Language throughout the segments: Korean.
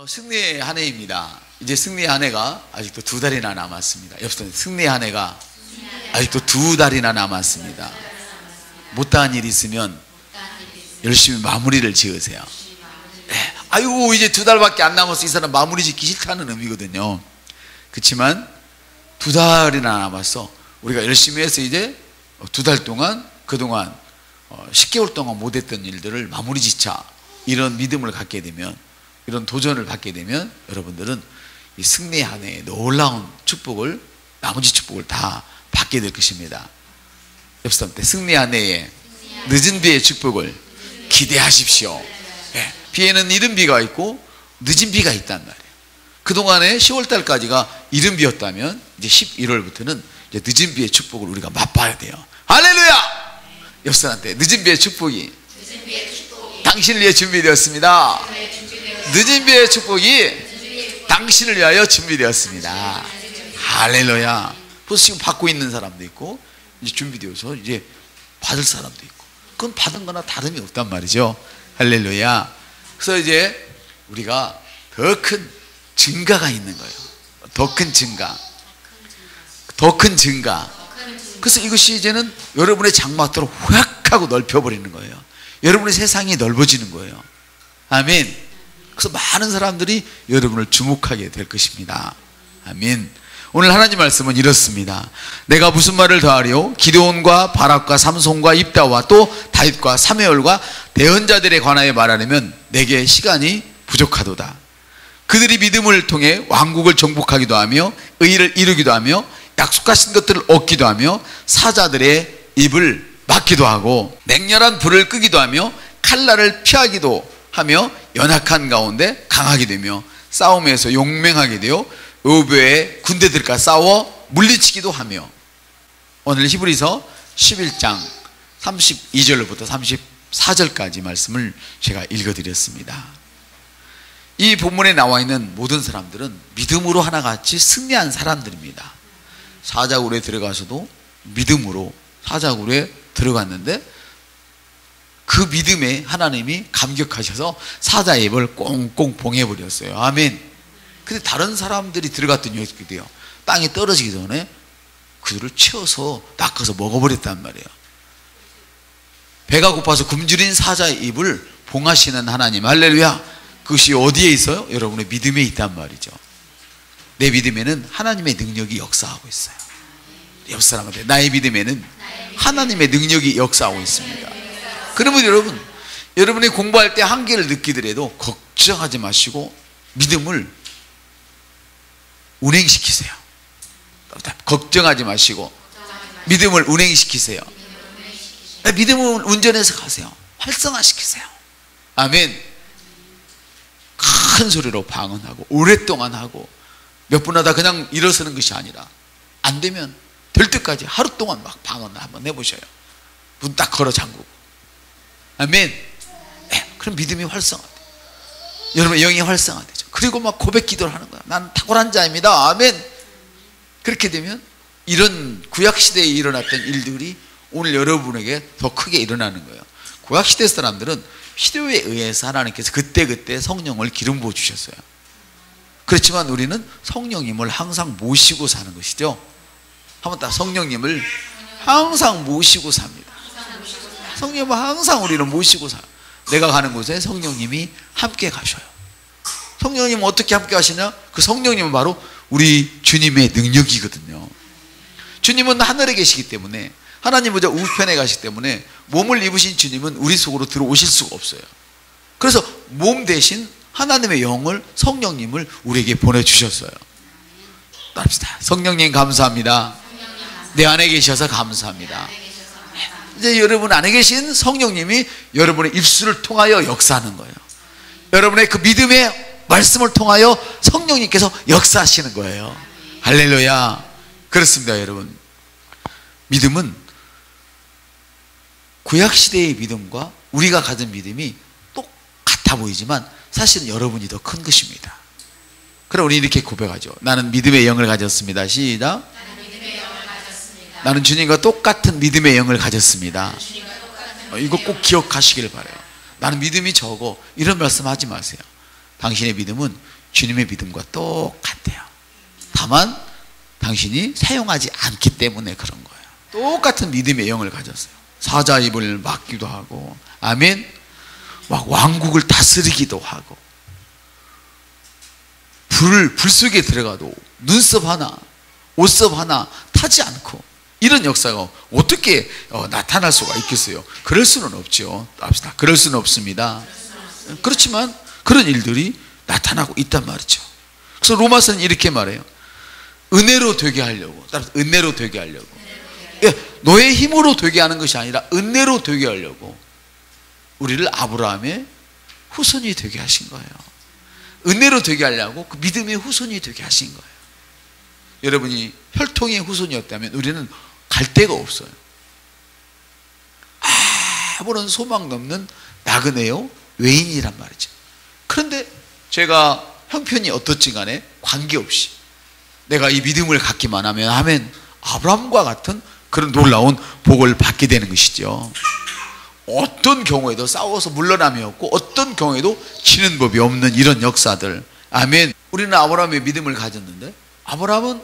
승리의 한 해입니다. 이제 승리의 한 해가 아직도 2달이나 남았습니다. 옆서 승리의 한 해가 아직도 2달이나 남았습니다. 못다한 일이 있으면 열심히 마무리를 지으세요. 네. 아이고 이제 2달밖에 안 남았어, 이 사람 마무리 짓기 싫다는 의미거든요. 그렇지만 2달이나 남았어. 우리가 열심히 해서 이제 2달 동안 그동안 10개월 동안 못했던 일들을 마무리 짓자, 이런 믿음을 갖게 되면, 이런 도전을 받게 되면 여러분들은 이 승리의 한 해에 놀라운 축복을, 나머지 축복을 다 받게 될 것입니다. 옆 사람한테 승리의 한 해에 늦은 비의 축복을 기대하십시오. 네. 비에는 이른 비가 있고 늦은 비가 있단 말이에요. 그동안에 10월달까지가 이른 비였다면 이제 11월부터는 이제 늦은 비의 축복을 우리가 맛봐야 돼요. 할렐루야! 옆 사람한테 늦은 비의 축복이 당신을 위해 준비되었습니다. 늦은 비의 축복이 당신을 위하여 준비되었습니다. 할렐루야. 벌써 지금 받고 있는 사람도 있고 이제 준비되어서 이제 받을 사람도 있고, 그건 받은 거나 다름이 없단 말이죠. 할렐루야. 그래서 이제 우리가 더 큰 증가가 있는 거예요. 더 큰 증가, 더 큰 증가. 그래서 이것이 이제는 여러분의 장막도로 확 하고 넓혀버리는 거예요. 여러분의 세상이 넓어지는 거예요. 아멘. 그래서 많은 사람들이 여러분을 주목하게 될 것입니다. 아멘. 오늘 하나님 말씀은 이렇습니다. 내가 무슨 말을 더하리요? 기드온과 바락과 삼손과 입다와 또 다윗과 사무엘과 대언자들에 관하여 말하려면 내게 시간이 부족하도다. 그들이 믿음을 통해 왕국을 정복하기도 하며 의를 이루기도 하며 약속하신 것들을 얻기도 하며 사자들의 입을 막기도 하고 맹렬한 불을 끄기도 하며 칼날을 피하기도 하며 연약한 가운데 강하게 되며 싸움에서 용맹하게 되어 의외의 군대들과 싸워 물리치기도 하며. 오늘 히브리서 11장 32절부터 34절까지 말씀을 제가 읽어드렸습니다. 이 본문에 나와 있는 모든 사람들은 믿음으로 하나같이 승리한 사람들입니다. 사자굴에 들어가서도 믿음으로 사자굴에 들어갔는데 그 믿음에 하나님이 감격하셔서 사자의 입을 꽁꽁 봉해버렸어요. 아멘. 근데 다른 사람들이 들어갔더니 어떻게 돼요? 땅에 떨어지기 전에 그들을 채워서 낚아서 먹어버렸단 말이에요. 배가 고파서 굶주린 사자의 입을 봉하시는 하나님, 할렐루야. 그것이 어디에 있어요? 여러분의 믿음에 있단 말이죠. 내 믿음에는 하나님의 능력이 역사하고 있어요. 옆 사람한테 나의 믿음에는 하나님의 능력이 역사하고 있습니다. 그러면 여러분이 공부할 때 한계를 느끼더라도 걱정하지 마시고 믿음을 운행시키세요. 걱정하지 마시고 믿음을 운행시키세요. 믿음을 운전해서 가세요. 활성화시키세요. 아멘. 큰 소리로 방언하고 오랫동안 하고 몇 분 하다 그냥 일어서는 것이 아니라 안 되면 될 때까지 하루 동안 막 방언을 한번 해보셔요. 문 딱 걸어 잠그고. 아멘. 네, 그럼 믿음이 활성화돼요. 여러분의 영이 활성화되죠. 그리고 막 고백 기도를 하는 거야. 나는 탁월한 자입니다. 아멘. 그렇게 되면 이런 구약시대에 일어났던 일들이 오늘 여러분에게 더 크게 일어나는 거예요. 구약시대 사람들은 필요에 의해서 하나님께서 그때그때 성령을 기름 부어 주셨어요. 그렇지만 우리는 성령님을 항상 모시고 사는 것이죠. 한번 딱 성령님을 항상 모시고 삽니다. 성령님을 항상 우리는 모시고 살아요. 내가 가는 곳에 성령님이 함께 가셔요. 성령님은 어떻게 함께 하시냐? 그 성령님은 바로 우리 주님의 능력이거든요. 주님은 하늘에 계시기 때문에, 하나님 보좌 우편에 가시기 때문에 몸을 입으신 주님은 우리 속으로 들어오실 수가 없어요. 그래서 몸 대신 하나님의 영을, 성령님을 우리에게 보내주셨어요. 따릅시다. 성령님 감사합니다. 내 안에 계셔서 감사합니다. 이제 여러분 안에 계신 성령님이 여러분의 입술을 통하여 역사하는 거예요. 여러분의 그 믿음의 말씀을 통하여 성령님께서 역사하시는 거예요. 할렐루야. 그렇습니다. 여러분, 믿음은 구약시대의 믿음과 우리가 가진 믿음이 똑같아 보이지만 사실은 여러분이 더 큰 것입니다. 그럼 우리 이렇게 고백하죠. 나는 믿음의 영을 가졌습니다. 시작. 나는 주님과 똑같은 믿음의 영을 가졌습니다. 이거 꼭 기억하시길 바라요. 나는 믿음이 적어, 이런 말씀 하지 마세요. 당신의 믿음은 주님의 믿음과 똑같대요. 다만 당신이 사용하지 않기 때문에 그런 거예요. 똑같은 믿음의 영을 가졌어요. 사자 입을 막기도 하고, 아멘. 막 왕국을 다스리기도 하고, 불 속에 들어가도 눈썹 하나, 옷썹 하나 타지 않고, 이런 역사가 어떻게 나타날 수가 있겠어요? 그럴 수는 없죠. 그럴 수는 없습니다. 그렇지만 그런 일들이 나타나고 있단 말이죠. 그래서 로마서는 이렇게 말해요. 은혜로 되게 하려고. 은혜로 되게 하려고. 너의 힘으로 되게 하는 것이 아니라 은혜로 되게 하려고 우리를 아브라함의 후손이 되게 하신 거예요. 은혜로 되게 하려고 그 믿음의 후손이 되게 하신 거예요. 여러분이 혈통의 후손이었다면 우리는 갈 데가 없어요. 아무런 소망 없는 나그네요 외인이란 말이죠. 그런데 제가 형편이 어떻지 간에 관계없이 내가 이 믿음을 갖기만 하면 아멘, 아브라함과 같은 그런 놀라운 복을 받게 되는 것이죠. 어떤 경우에도 싸워서 물러남이 없고 어떤 경우에도 지는 법이 없는 이런 역사들. 아멘. 우리는 아브라함의 믿음을 가졌는데 아브라함은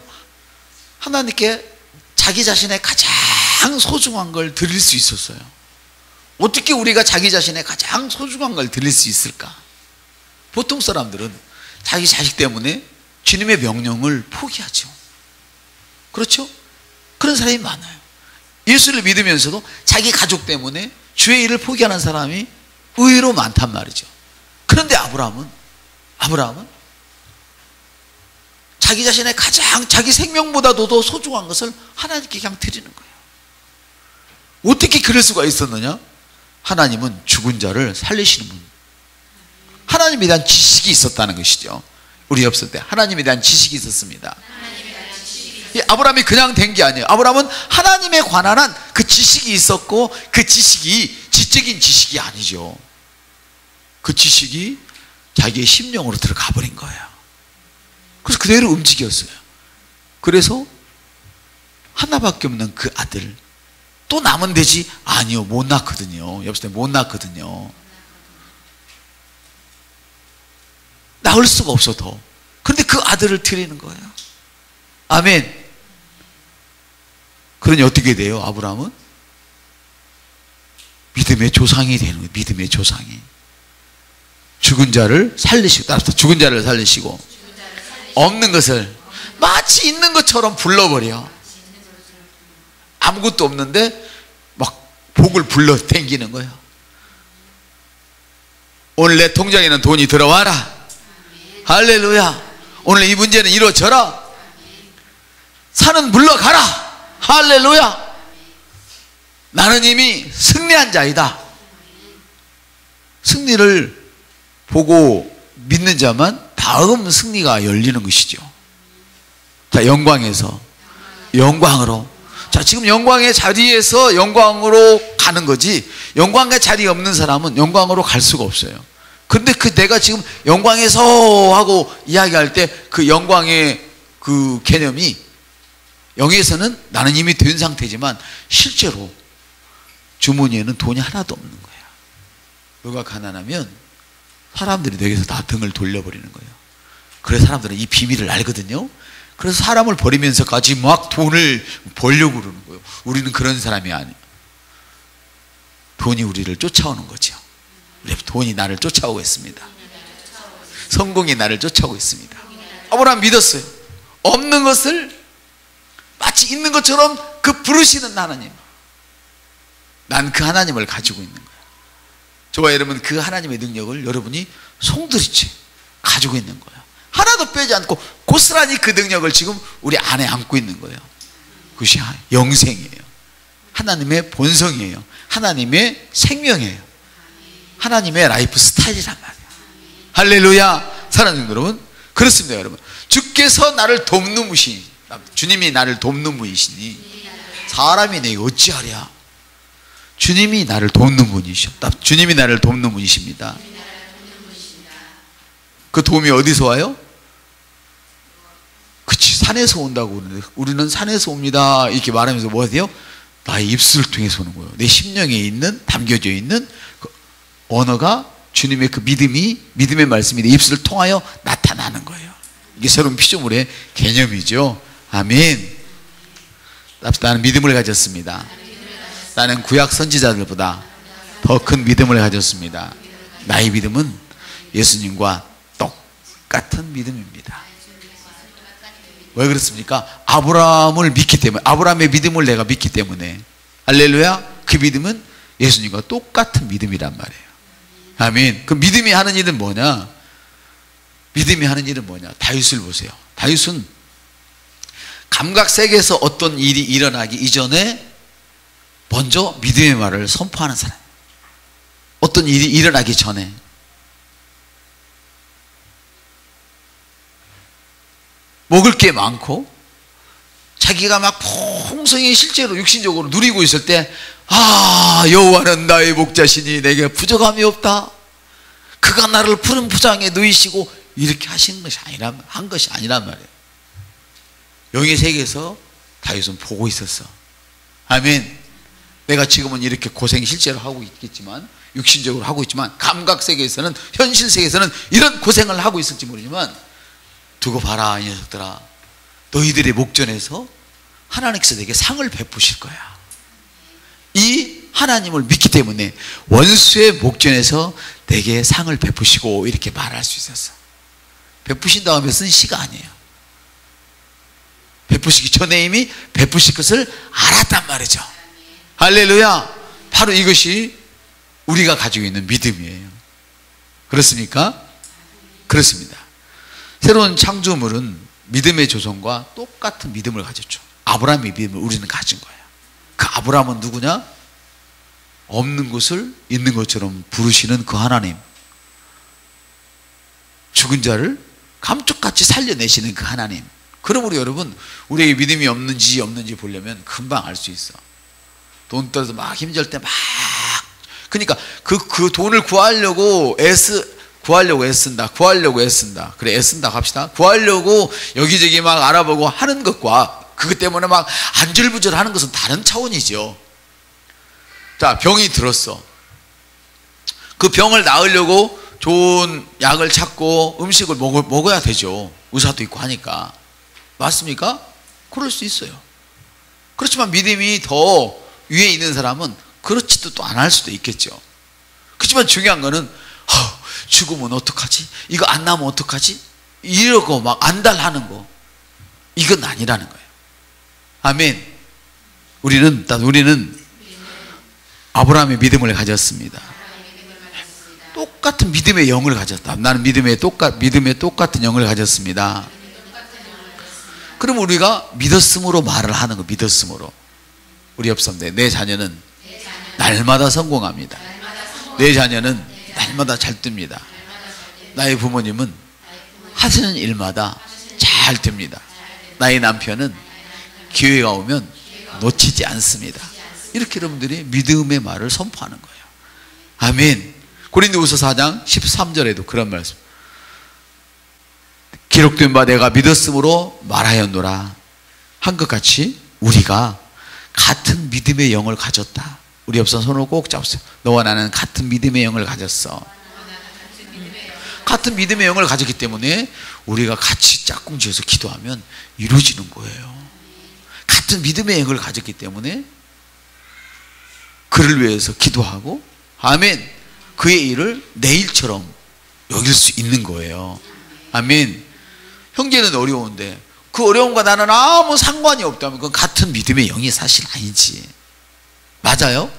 하나님께 자기 자신의 가장 소중한 걸 드릴 수 있었어요. 어떻게 우리가 자기 자신의 가장 소중한 걸 드릴 수 있을까? 보통 사람들은 자기 자식 때문에 주님의 명령을 포기하죠. 그렇죠? 그런 사람이 많아요. 예수를 믿으면서도 자기 가족 때문에 주의 일을 포기하는 사람이 의외로 많단 말이죠. 그런데 아브라함은 자기 자신의 가장 자기 생명보다도 더 소중한 것을 하나님께 그냥 드리는 거예요. 어떻게 그럴 수가 있었느냐? 하나님은 죽은 자를 살리시는 분. 하나님에 대한 지식이 있었다는 것이죠. 우리 없을 때 하나님에 대한 지식이 있었습니다. 아브라함이 그냥 된 게 아니에요. 아브라함은 하나님에 관한 그 지식이 있었고 그 지식이 지적인 지식이 아니죠. 그 지식이 자기의 심령으로 들어가 버린 거예요. 그래서 그대로 움직였어요. 그래서 하나밖에 없는 그 아들 또 낳으면 되지? 아니요, 못 낳거든요. 옆에 못 낳거든요. 낳을 수가 없어 더. 그런데 그 아들을 드리는 거예요. 아멘. 그러니 어떻게 돼요? 아브라함은 믿음의 조상이 되는 거예요. 믿음의 조상이. 죽은 자를 살리시고, 따라서 죽은 자를 살리시고 없는 것을 마치 있는 것처럼 불러버려. 아무것도 없는데 막 복을 불러 댕기는 거예요. 오늘 내 통장에는 돈이 들어와라. 할렐루야. 오늘 이 문제는 이루어져라. 산은 물러가라. 할렐루야. 나는 이미 승리한 자이다. 승리를 보고 믿는 자만 다음 승리가 열리는 것이죠. 자, 영광에서 영광으로. 자, 지금 영광의 자리에서 영광으로 가는 거지, 영광의 자리 없는 사람은 영광으로 갈 수가 없어요. 근데 그 내가 지금 영광에서 하고 이야기할 때 그 영광의 그 개념이 영에서는 나는 이미 된 상태지만 실제로 주머니에는 돈이 하나도 없는 거야. 너가 가난하면 사람들이 너에게서 다 등을 돌려버리는 거예요. 그래서 사람들은 이 비밀을 알거든요. 그래서 사람을 버리면서까지 막 돈을 벌려고 그러는 거예요. 우리는 그런 사람이 아니에요. 돈이 우리를 쫓아오는 거죠. 돈이 나를 쫓아오고 있습니다. 성공이 나를 쫓아오고 있습니다. 아브라함 믿었어요. 없는 것을 마치 있는 것처럼 그 부르시는 하나님. 난 그 하나님을 가지고 있는 거예요. 저와 여러분, 그 하나님의 능력을 여러분이 송두리째 가지고 있는 거예요. 하나도 빼지 않고 고스란히 그 능력을 지금 우리 안에 안고 있는 거예요. 그것이 영생이에요. 하나님의 본성이에요. 하나님의 생명이에요. 하나님의 라이프 스타일이란 말이에요. 할렐루야. 사랑하는 여러분, 그렇습니다. 여러분, 주께서 나를 돕는 분이시니, 주님이 나를 돕는 분이시니 사람이 내게 어찌하랴. 주님이 나를 돕는 분이시오. 주님이 나를 돕는 분이십니다. 그 도움이 어디서 와요? 그치, 산에서 온다고 그러는데 우리는 산에서 옵니다 이렇게 말하면서 뭐 해요? 나의 입술을 통해서 오는 거예요. 내 심령에 있는, 담겨져 있는 그 언어가 주님의 그 믿음이, 믿음의 말씀이 내 입술을 통하여 나타나는 거예요. 이게 새로운 피조물의 개념이죠. 아멘. 나는 믿음을 가졌습니다. 나는 구약 선지자들보다 더 큰 믿음을 가졌습니다. 나의 믿음은 예수님과 똑같은 믿음입니다. 왜 그렇습니까? 아브라함을 믿기 때문에, 아브라함의 믿음을 내가 믿기 때문에, 할렐루야. 그 믿음은 예수님과 똑같은 믿음이란 말이에요. 아멘. 그 믿음이 하는 일은 뭐냐? 믿음이 하는 일은 뭐냐? 다윗을 보세요. 다윗은 감각 세계에서 어떤 일이 일어나기 이전에 먼저 믿음의 말을 선포하는 사람. 어떤 일이 일어나기 전에. 먹을 게 많고 자기가 막 풍성히 실제로 육신적으로 누리고 있을 때, 여호와는 나의 목자시니 내게 부족함이 없다. 그가 나를 푸른 포장에 누이시고, 이렇게 하시는 것이 한 것이 아니란 말이에요. 영의 세계에서 다윗은 보고 있었어. 아멘. 내가 지금은 이렇게 고생 실제로 하고 있겠지만, 육신적으로 하고 있지만, 감각 세계에서는, 현실 세계에서는 이런 고생을 하고 있을지 모르지만, 두고 봐라 이 녀석들아, 너희들의 목전에서 하나님께서 내게 상을 베푸실 거야. 이 하나님을 믿기 때문에 원수의 목전에서 내게 상을 베푸시고, 이렇게 말할 수 있었어. 베푸신 다음에 쓴 시가 아니에요. 베푸시기 전에 이미 베푸실 것을 알았단 말이죠. 할렐루야. 바로 이것이 우리가 가지고 있는 믿음이에요. 그렇습니까? 그렇습니다. 새로운 창조물은 믿음의 조성과 똑같은 믿음을 가졌죠. 아브라함의 믿음을 우리는 가진 거예요. 그 아브라함은 누구냐? 없는 것을 있는 것처럼 부르시는 그 하나님. 죽은 자를 감쪽같이 살려내시는 그 하나님. 그러므로 여러분, 우리에게 믿음이 없는지 보려면 금방 알 수 있어. 돈 떨어서 막 힘들 때 막, 그러니까 그 돈을 구하려고 애쓴다. 그래, 애쓴다 합시다. 구하려고 여기저기 막 알아보고 하는 것과 그것 때문에 막 안절부절 하는 것은 다른 차원이죠. 자, 병이 들었어. 그 병을 나으려고 좋은 약을 찾고 음식을 먹어야 되죠. 의사도 있고 하니까. 맞습니까? 그럴 수 있어요. 그렇지만 믿음이 더 위에 있는 사람은 그렇지도 또 안 할 수도 있겠죠. 그렇지만 중요한 거는, 죽으면 어떡하지? 이거 안 나면 어떡하지? 이러고 막 안달하는 거, 이건 아니라는 거예요. 아멘. 우리는 아브라함의 믿음을 가졌습니다. 똑같은 믿음의 영을 가졌다. 나는 믿음의 똑같은 영을 가졌습니다. 그럼 우리가 믿었음으로 말을 하는 거, 믿었음으로. 우리 옆 사람들, 내 자녀는 날마다 성공합니다. 내 자녀는 날마다 잘 뜹니다. 나의 부모님은 하시는 일마다 잘 됩니다. 나의 남편은 기회가 오면 놓치지 않습니다. 이렇게 여러분들이 믿음의 말을 선포하는 거예요. 아멘. 고린도후서 4장 13절에도 그런 말씀. 기록된 바 내가 믿었으므로 말하였노라 한 것 같이 우리가 같은 믿음의 영을 가졌다. 우리 옆선 손을 꼭 잡으세요. 너와 나는 같은 믿음의 영을 가졌어. 같은 믿음의 영을 가졌기 때문에 우리가 같이 짝꿍지어서 기도하면 이루어지는 거예요. 같은 믿음의 영을 가졌기 때문에 그를 위해서 기도하고, 아멘, 그의 일을 내 일처럼 여길 수 있는 거예요. 아멘. 형제는 어려운데 그 어려움과 나는 아무 상관이 없다면 그건 같은 믿음의 영이 사실 아니지. 맞아요?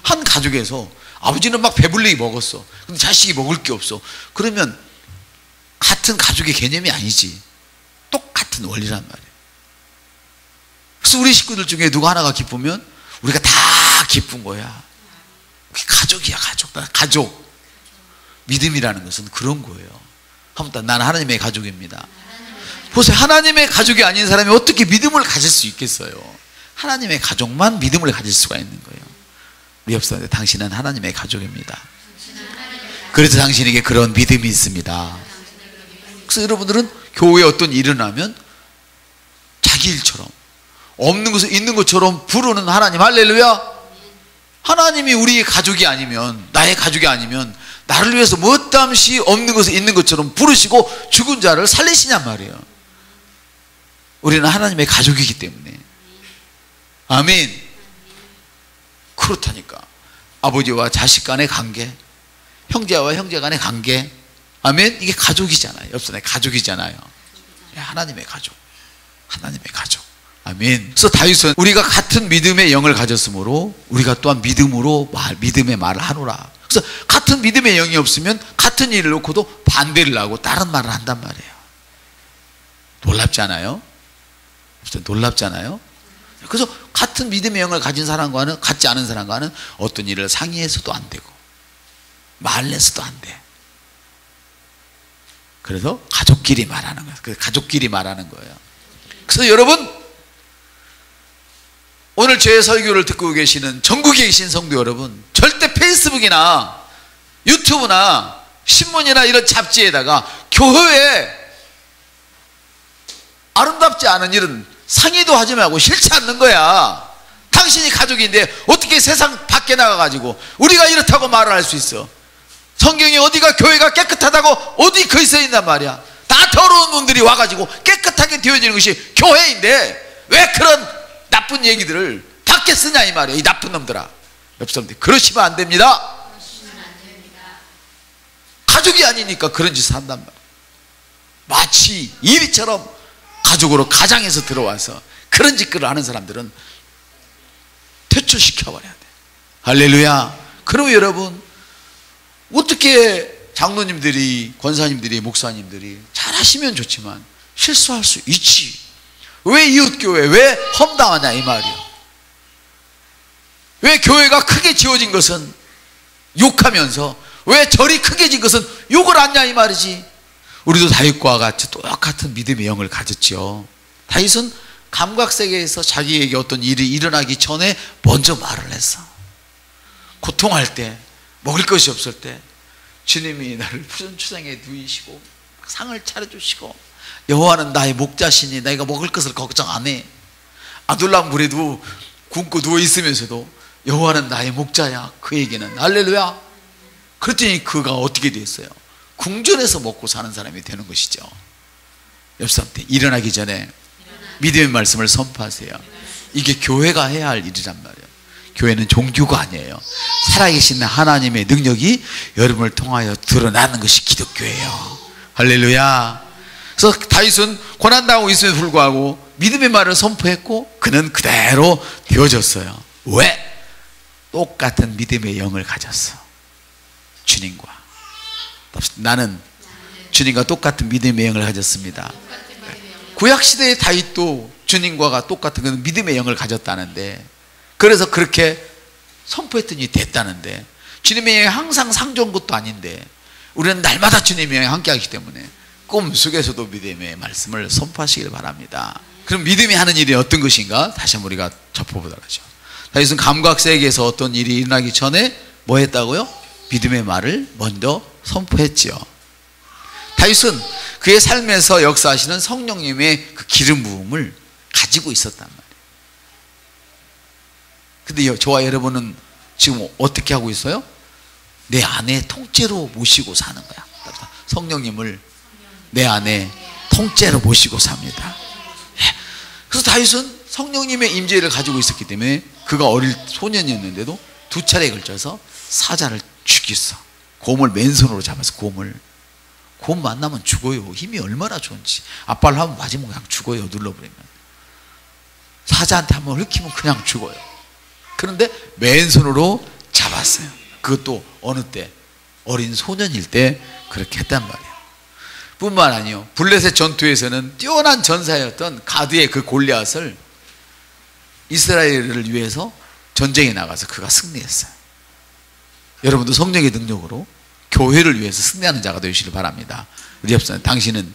한 가족에서 아버지는 막 배불리게 먹었어. 근데 자식이 먹을 게 없어. 그러면 같은 가족의 개념이 아니지. 똑같은 원리란 말이에요. 그래서 우리 식구들 중에 누가 하나가 기쁘면 우리가 다 기쁜 거야. 그게 가족이야, 가족. 믿음이라는 것은 그런 거예요. 한번 나는 하나님의 가족입니다. 보세요. 하나님의 가족이 아닌 사람이 어떻게 믿음을 가질 수 있겠어요? 하나님의 가족만 믿음을 가질 수가 있는 거예요. 우리 옆 사람들, 당신은 하나님의 가족입니다. 그래서 당신에게 그런 믿음이 있습니다. 그래서 여러분들은 교회에 어떤 일이 일어나면 자기 일처럼, 없는 것을 있는 것처럼 부르는 하나님. 할렐루야. 하나님이 우리의 가족이 아니면, 나의 가족이 아니면 나를 위해서 무엇담시 없는 것을 있는 것처럼 부르시고 죽은 자를 살리시냔 말이에요. 우리는 하나님의 가족이기 때문에. 아멘. 그렇다니까. 아버지와 자식 간의 관계, 형제와 형제 간의 관계, 아멘. 이게 가족이잖아요. 옆선에 가족이잖아요. 하나님의 가족, 하나님의 가족. 아멘. 그래서 다윗은 우리가 같은 믿음의 영을 가졌으므로 우리가 또한 믿음의 말을 하노라. 그래서 같은 믿음의 영이 없으면 같은 일을 놓고도 반대를 하고 다른 말을 한단 말이에요. 놀랍지 않아요? 놀랍잖아요. 그래서 같은 믿음의 영을 가진 사람과는, 같지 않은 사람과는 어떤 일을 상의해서도 안 되고 말내서도 안 돼. 그래서 가족끼리 말하는 거예요. 가족끼리 말하는 거예요. 그래서 여러분, 오늘 제 설교를 듣고 계시는 전국에 계신 성도 여러분, 절대 페이스북이나 유튜브나 신문이나 이런 잡지에다가 교회에 아름답지 않은 일은 상의도 하지 말고 싫지 않는 거야. 당신이 가족인데 어떻게 세상 밖에 나가가지고 우리가 이렇다고 말을 할 수 있어? 성경에 어디가 교회가 깨끗하다고 어디 글 써 있단 말이야. 다 더러운 놈들이 와가지고 깨끗하게 되어지는 것이 교회인데 왜 그런 나쁜 얘기들을 밖에 쓰냐 이 말이야. 이 나쁜 놈들아. 옆 사람들 그러시면 안 됩니다. 가족이 아니니까 그런 짓을 한단 말이야. 마치 일이처럼 가족으로 가장에서 들어와서 그런 짓들을 하는 사람들은 퇴출시켜버려야 돼. 할렐루야. 그럼 여러분, 어떻게 장로님들이, 권사님들이, 목사님들이 잘하시면 좋지만 실수할 수 있지. 왜 이웃교회, 왜 험담하냐 이 말이야. 왜 교회가 크게 지어진 것은 욕하면서 왜 절이 크게 진 것은 욕을 하냐 이 말이지. 우리도 다윗과 같이 똑같은 믿음의 영을 가졌죠. 다윗은 감각세계에서 자기에게 어떤 일이 일어나기 전에 먼저 말을 했어. 고통할 때, 먹을 것이 없을 때 주님이 나를 푸른 추상에 누이시고 상을 차려주시고 여호와는 나의 목자시니 내가 먹을 것을 걱정 안 해. 아둘람 물에도 굶고 누워있으면서도 여호와는 나의 목자야. 그에게는 할렐루야. 그랬더니 그가 어떻게 됐어요? 궁전에서 먹고 사는 사람이 되는 것이죠. 옆 사람한테 일어나기 전에 믿음의 말씀을 선포하세요. 이게 교회가 해야 할 일이란 말이에요. 교회는 종교가 아니에요. 살아계신 하나님의 능력이 여러분을 통하여 드러나는 것이 기독교예요. 할렐루야. 그래서 다윗은 고난당하고 있음에도 불구하고 믿음의 말을 선포했고 그는 그대로 되어졌어요. 왜? 똑같은 믿음의 영을 가졌어. 주님과. 나는 주님과 똑같은 믿음의 영을 가졌습니다. 구약시대의 다윗도 주님과 똑같은 그런 믿음의 영을 가졌다는데, 그래서 그렇게 선포했더니 됐다는데, 주님의 영이 항상 상주한 것도 아닌데 우리는 날마다 주님의 영이 함께하기 때문에 꿈속에서도 믿음의 말씀을 선포하시길 바랍니다. 그럼 믿음이 하는 일이 어떤 것인가? 다시 한번 우리가 접해보도록 하죠. 다윗은 감각세계에서 어떤 일이 일어나기 전에 뭐 했다고요? 믿음의 말을 먼저 선포했지요. 다윗은 그의 삶에서 역사하시는 성령님의 그 기름 부음을 가지고 있었단 말이에요. 근데 저와 여러분은 지금 어떻게 하고 있어요? 내 안에 통째로 모시고 사는 거야. 성령님을 내 안에 통째로 모시고 삽니다. 그래서 다윗은 성령님의 임재를 가지고 있었기 때문에 그가 어릴 소년이었는데도 2차례에 걸쳐서 사자를 죽였어. 곰을 맨손으로 잡아서 곰 만나면 죽어요. 힘이 얼마나 좋은지. 아빠를 한번 맞으면 그냥 죽어요. 눌러버리면. 사자한테 한번 긁히면 그냥 죽어요. 그런데 맨손으로 잡았어요. 그것도 어느 때? 어린 소년일 때 그렇게 했단 말이에요. 뿐만 아니요, 블레셋 전투에서는 뛰어난 전사였던 가드의 그 골리앗을 이스라엘을 위해서 전쟁에 나가서 그가 승리했어요. 여러분도 성령의 능력으로 교회를 위해서 승리하는 자가 되시길 바랍니다. 우리 옆사람, 당신은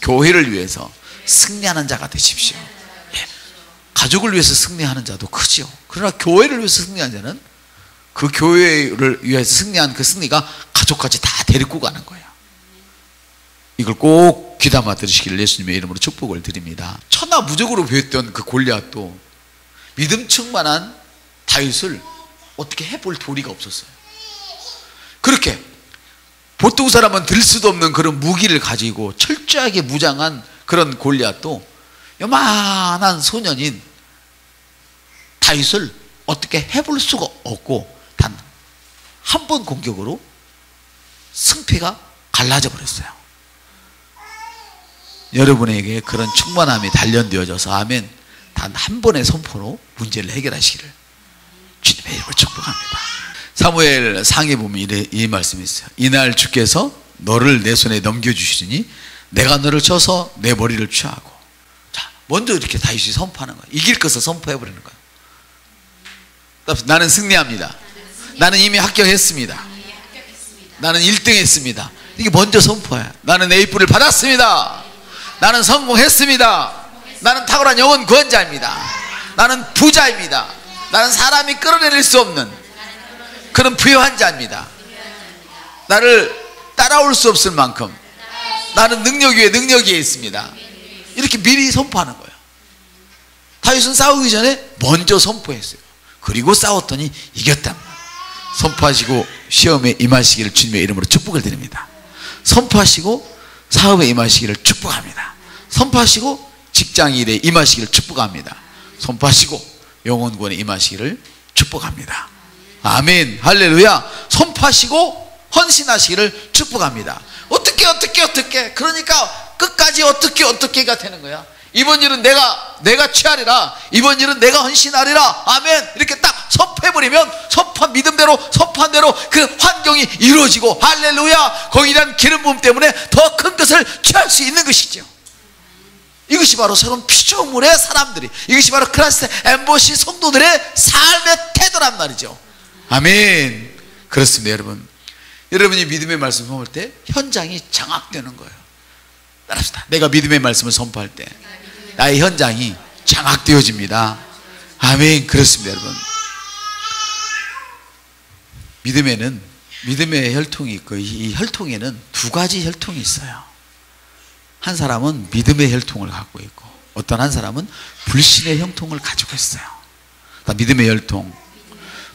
교회를 위해서 승리하는 자가 되십시오. 예. 가족을 위해서 승리하는 자도 크지요. 그러나 교회를 위해서 승리하는 자는 그 교회를 위해서 승리한 그 승리가 가족까지 다 데리고 가는 거예요. 이걸 꼭 귀담아 들으시기를 예수님의 이름으로 축복을 드립니다. 천하무적으로 보였던 그 골리앗도 믿음 충만한 다윗을 어떻게 해볼 도리가 없었어요. 그렇게 보통 사람은 들 수도 없는 그런 무기를 가지고 철저하게 무장한 그런 골리앗도 요만한 소년인 다윗을 어떻게 해볼 수가 없고 단 한 번 공격으로 승패가 갈라져 버렸어요. 여러분에게 그런 충만함이 단련되어져서 아멘, 단 한 번의 선포로 문제를 해결하시기를 주님의 이름으로 축복합니다. 사무엘 상에 보면 이 말씀이 있어요. 이날 주께서 너를 내 손에 넘겨주시니 내가 너를 쳐서 내 머리를 취하고. 자, 먼저 이렇게 다윗이 선포하는 거예요. 이길 것을 선포해버리는 거예요. 나는 승리합니다. 나는 이미 합격했습니다. 나는 1등 했습니다. 이게 먼저 선포해요. 나는 A뿔을 받았습니다. 나는 성공했습니다. 나는 탁월한 영혼 구원자입니다. 나는 부자입니다. 나는 사람이 끌어내릴 수 없는 그런 부유한 자입니다. 나를 따라올 수 없을 만큼 나는 능력 위에 능력이 있습니다. 이렇게 미리 선포하는 거예요. 다윗은 싸우기 전에 먼저 선포했어요. 그리고 싸웠더니 이겼답니다. 선포하시고 시험에 임하시기를 주님의 이름으로 축복을 드립니다. 선포하시고 사업에 임하시기를 축복합니다. 선포하시고 직장일에 임하시기를 축복합니다. 선포하시고 영혼구원에 임하시기를 축복합니다. 아멘, 할렐루야. 선포하시고 헌신하시기를 축복합니다. 어떻게 그러니까 끝까지 어떻게가 되는 거야. 이번 일은 내가 취하리라. 이번 일은 내가 헌신하리라. 아멘. 이렇게 딱 선포해버리면 선포한 믿음대로 선포한 대로 그 환경이 이루어지고 할렐루야. 거기에 대한 기름 부음 때문에 더 큰 것을 취할 수 있는 것이죠. 이것이 바로 새로운 피조물의 사람들이, 이것이 바로 크라이스트 엠버시 성도들의 삶의 태도란 말이죠. 아멘. 그렇습니다. 여러분이 믿음의 말씀을 선포할 때 현장이 장악되는 거예요. 따라합시다. 내가 믿음의 말씀을 선포할 때 나의 현장이 장악되어집니다. 아멘. 그렇습니다. 여러분, 믿음의 혈통이 있고, 이 혈통에는 두 가지 혈통이 있어요. 한 사람은 믿음의 혈통을 갖고 있고, 어떤 한 사람은 불신의 혈통을 가지고 있어요. 믿음의 혈통,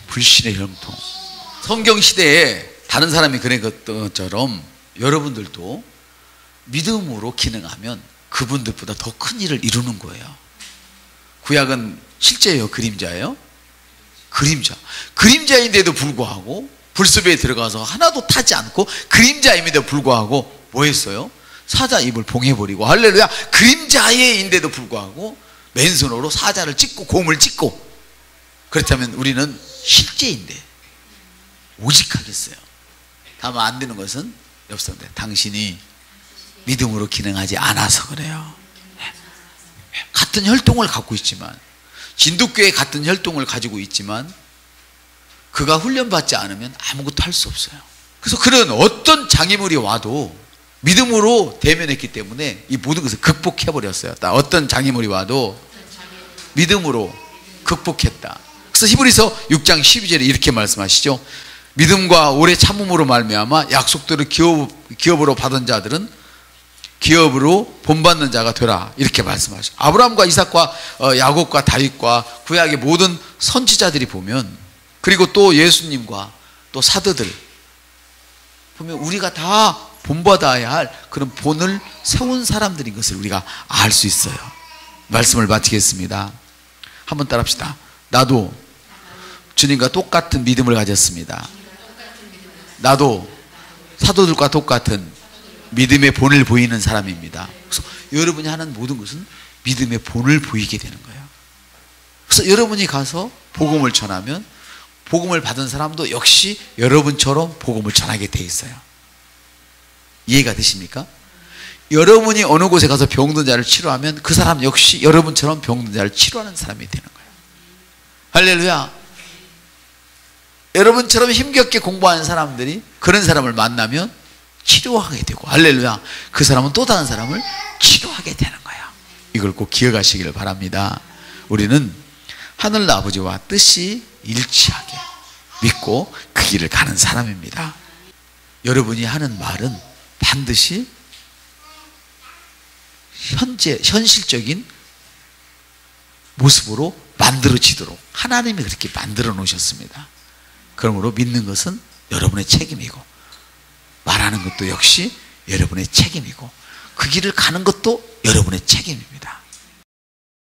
불신의 혈통. 성경 시대에 다른 사람이 그런 것처럼 여러분들도 믿음으로 기능하면 그분들보다 더 큰 일을 이루는 거예요. 구약은 실제예요, 그림자예요? 그림자인데도 불구하고 불숲에 들어가서 하나도 타지 않고 그림자임에도 불구하고 뭐 했어요? 사자 입을 봉해버리고, 할렐루야. 그림자인데도 불구하고 맨손으로 사자를 찍고 곰을 찍고. 그렇다면 우리는 실제인데 오직 하겠어요. 다만 안 되는 것은 없었는데 당신이 믿음으로 기능하지 않아서 그래요. 같은 혈통을 갖고 있지만, 진돗개에 같은 혈통을 가지고 있지만 그가 훈련받지 않으면 아무것도 할 수 없어요. 그래서 그는 어떤 장애물이 와도 믿음으로 대면했기 때문에 이 모든 것을 극복해버렸어요. 어떤 장애물이 와도 믿음으로 극복했다. 그래서 히브리서 6장 12절에 이렇게 말씀하시죠. 믿음과 오래 참음으로 말미암아 약속들을 기업으로 받은 자들은 기업으로 본받는 자가 되라. 이렇게 말씀하시죠. 아브라함과 이삭과 야곱과 다윗과 구약의 모든 선지자들이 보면, 그리고 또 예수님과 또 사도들 보면 우리가 다 본받아야 할 그런 본을 세운 사람들인 것을 우리가 알 수 있어요. 말씀을 마치겠습니다. 한번 따라합시다. 나도 주님과 똑같은 믿음을 가졌습니다. 나도 사도들과 똑같은 믿음의 본을 보이는 사람입니다. 그래서 여러분이 하는 모든 것은 믿음의 본을 보이게 되는 거예요. 그래서 여러분이 가서 복음을 전하면 복음을 받은 사람도 역시 여러분처럼 복음을 전하게 돼 있어요. 이해가 되십니까? 여러분이 어느 곳에 가서 병든 자를 치료하면 그 사람 역시 여러분처럼 병든 자를 치료하는 사람이 되는 거예요. 할렐루야. 여러분처럼 힘겹게 공부하는 사람들이 그런 사람을 만나면 치료하게 되고, 할렐루야, 그 사람은 또 다른 사람을 치료하게 되는 거예요. 이걸 꼭 기억하시기를 바랍니다. 우리는 하늘 아버지와 뜻이 일치하게 믿고 그 길을 가는 사람입니다. 여러분이 하는 말은 반드시 현실적인 모습으로 만들어지도록 하나님이 그렇게 만들어 놓으셨습니다. 그러므로 믿는 것은 여러분의 책임이고 말 말하는 것도 역시 여러분의 책임이고 그 길을 가는 것도 여러분의 책임입니다.